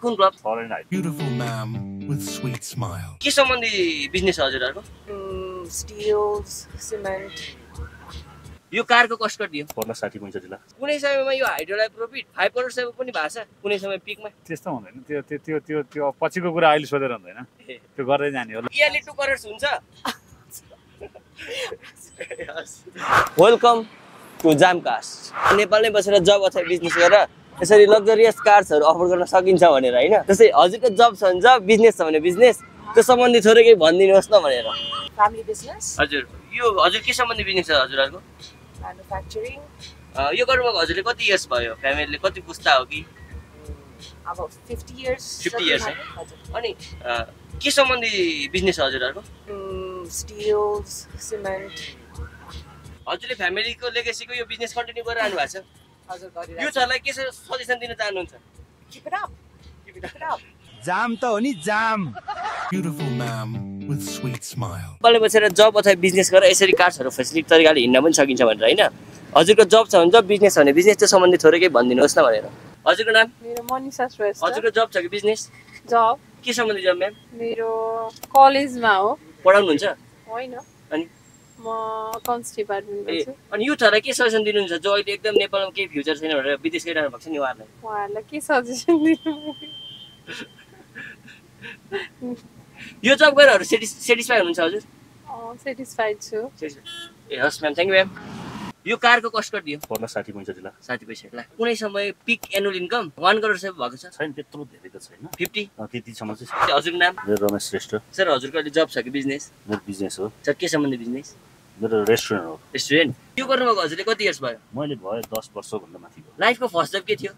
कुन club? Foreign night. Beautiful ma'am with sweet smile. के सम्बन्धी बिजनेस हो हजुरहरुको? Steels, cement. यो कारको कस्ट कति हो? 60-65 लाख। कुनै समयमा यो हाइड्रोलाई प्रॉफिट 5% पनि भएको छ कुनै समय पिकमा। त्यस्तो हुँदैन। त्यो पछिको कुरा अहिले सोधेर हुँदैन। त्यो गर्दै जाने हो। इयरली 2 करोड हुन्छ। वेलकम टु जामकास्ट। नेपालमै बसेर जब अथवा बिजनेस गरेर यसरी लग्जरियस कार्सहरु अफर गर्न सकिन्छ भनेर हैन। त्यसै हजुरको जब छ भने जब, बिजनेस छ भने बिजनेस, त्यो सम्बन्धी थोरै केही भनिदिनुहोस् न भनेर। Family business. हजुर यो हजुर के सम्बन्धी बिजनेस छ हजुरहरुको? Manufacturing. यो गर्नुभएको हजुरले कति इयर्स भयो? फ्यामिलीले कति पुस्ता हो कि? About 50 years. 50 years है? अनि के सम्बन्धी बिजनेस हो हजुरहरुको? Steels, cement. हजुरले फ्यामिलीको लेगेसीको यो बिजनेस कन्टिन्यू गरिरहनु भएको छ? हजुर गरिरहेको यो छलाई के सजेसन दिन चाहनुहुन्छ? Keep it up. Keep it up. Jam to ni jam. Beautiful ma'am with sweet smile. नेपालमा बसेर जब अथवा बिजनेस गरेर यसरी कार्सहरु फेसिलिटी तरिकाले हिँड्न पनि सकिन्छ भनेर हैन। हजुरको जब छ भने जब, बिजनेस छ भने बिजनेस, त्यो सम्बन्धी थोरै केही भनिदिनुहोस् न भनेर। हजुरको नाम? मेरो मनिषा श्रेष्ठ। हजुरको जब छ कि बिजनेस? जब के सम्बन्धी जब म्याम? मेरो कलेजमा हो। पढाउनुहुन्छ? होइन, अनि म अकाउन्ट्स डिपार्टमेन्टमा छु। अनि युथहरुलाई के सजेसन दिनुहुन्छ जो अहिले एकदम नेपालमा केही फ्युचर छैन भनेर विदेश गइरहनु भएको छ नि उहाँहरुलाई? उहाँहरूलाई के सजेसन दिनु? यो जब गरेर सेटिस्फाई हुनुहुन्छ हजुर? सेटिस्फाइड छु। ए हस् म्याम, थ्यांक यू म्याम। यो कारको कस्ट कति हो? 60-65 लाख। 60-65 लाख। कुनै समय peak annual income 1 crore save भएको छ? छैन, त्यत्रो धेरै त छैन। 50? त्यतिसम्म चाहिँ। हजुरको नाम? मेरो रमेश श्रेष्ठ। सर हजुरको अहिले जब छ कि बिजनेस? मेरो बिजनेस हो। सर के सम्बन्धी बिजनेस? मेरो रेस्टुरेन्ट हो। रेस्टुरेन्ट। यो गर्नुभएको हजुरले कति इयर्स भयो? मैले भयो 10 वर्षभन्दा माथि भयो। लाइफको फर्स्ट जब के थियो?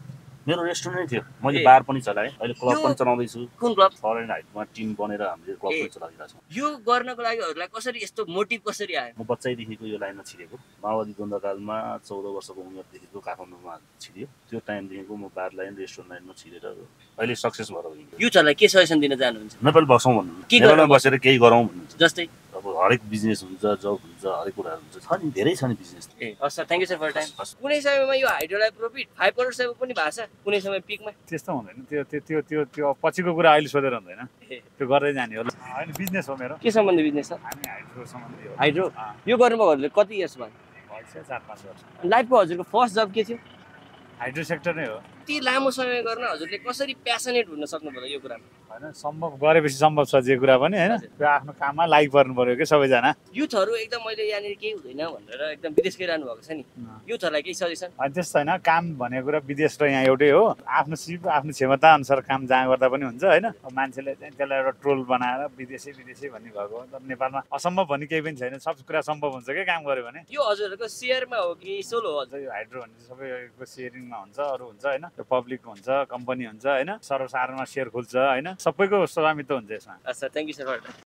मेरो रेस्टुरेन्ट थियो। मैले बार पनि चलाएँ। अहिले क्लब पनि चलाउँदै छु। कुन क्लब? फरेन नाइटमा टिम बनेर हामीले क्लब पनि चलाइरहेको छौँ। यो गर्नको लागि हजुरलाई कसरी, यस्तो मोटिभ कसरी आयो? म बच्चैदेखिको यो लाइनमा छिरेको। माओवादी द्वन्द्वकालमा 14 वर्षको उमेरदेखिको काठमाडौँमा छिरियो। त्यो टाइमदेखिको म बार लाइन, रेस्टुरेन्ट लाइनमा छिरेर अहिले सक्सेस भएर गएको। युथहरुलाई के सजेसन दिन चाहनुहुन्छ? नेपाल बसौँ भन्नुहुन्छ। नेपालमा बसेर केही गरौँ भन्नुहुन्छ। जस्तै अब हरेक बिजनेस हुन्छ, जब हुन्छ, हरेक कुराहरू हुन्छ। छ नि, धेरै छ नि बिजनेस। ए हस् sir, thank you sir for time. कुनै समयमा यो हाइड्रोलाई प्रॉफिट 5% सेभ पनि भएको छ कुनै समय पिकमा। त्यस्तो हुँदैन। त्यो पछिको कुरा अहिले सोधेर हुँदैन। त्यो गर्दै जाने हो। हैन, बिजनेस हो मेरो। के सम्बन्धी बिजनेस छ? हामी हाइड्रो सम्बन्धी हो। हाइड्रो। यो गर्नुभएको हजुरले कति इयर्स भयो? 4-5 वर्ष। लाइफको हजुरको फर्स्ट जब के थियो? हाइड्रो सेक्टर नै हो। यति लामो समय गर्न हजुरले कसरी प्यासनेट हुन सक्नुभयो यो कुरामा? हैन, सम्भव गरेपछि सम्भव छ जे कुरा पनि हैन। त्यो आफ्नो काममा लाइक पर्नु पर्यो के सबैजना। युथहरु एकदम मैले यहाँनिर केही हुँदैन भनेर एकदम विदेश गइरहनु भएको छ नि, युथहरुलाई केही सजेसन? अनि त्यस्तो हैन, काम भनेको कुरा विदेश र यहाँ एउटै हो। आफ्नो सिप, आफ्नो क्षमता अनुसार काम जहाँ गर्दा पनि हुन्छ हैन। मान्छेले चाहिँ त्यसलाई एउटा ट्रोल बनाएर विदेशी भन्ने भएको। तर नेपालमा असम्भव भन्ने केही पनि छैन। सब कुरा सम्भव हुन्छ के काम गर्यो भने। यो हजुरहरुको शेयरमा हो कि सोलो हो? यो हाइड्रो भन्ने सबैको शेयरिङमा हुन्छ, अरु हुन्छ हैन। यो पब्लिक हुन्छ, कम्पनी हुन्छ हैन। सर्वसाधारणमा शेयर खुल्छ हैन। सबैको स्वामित्व हुन्छ यसमा। अच्छा, थ्यांक यू सर।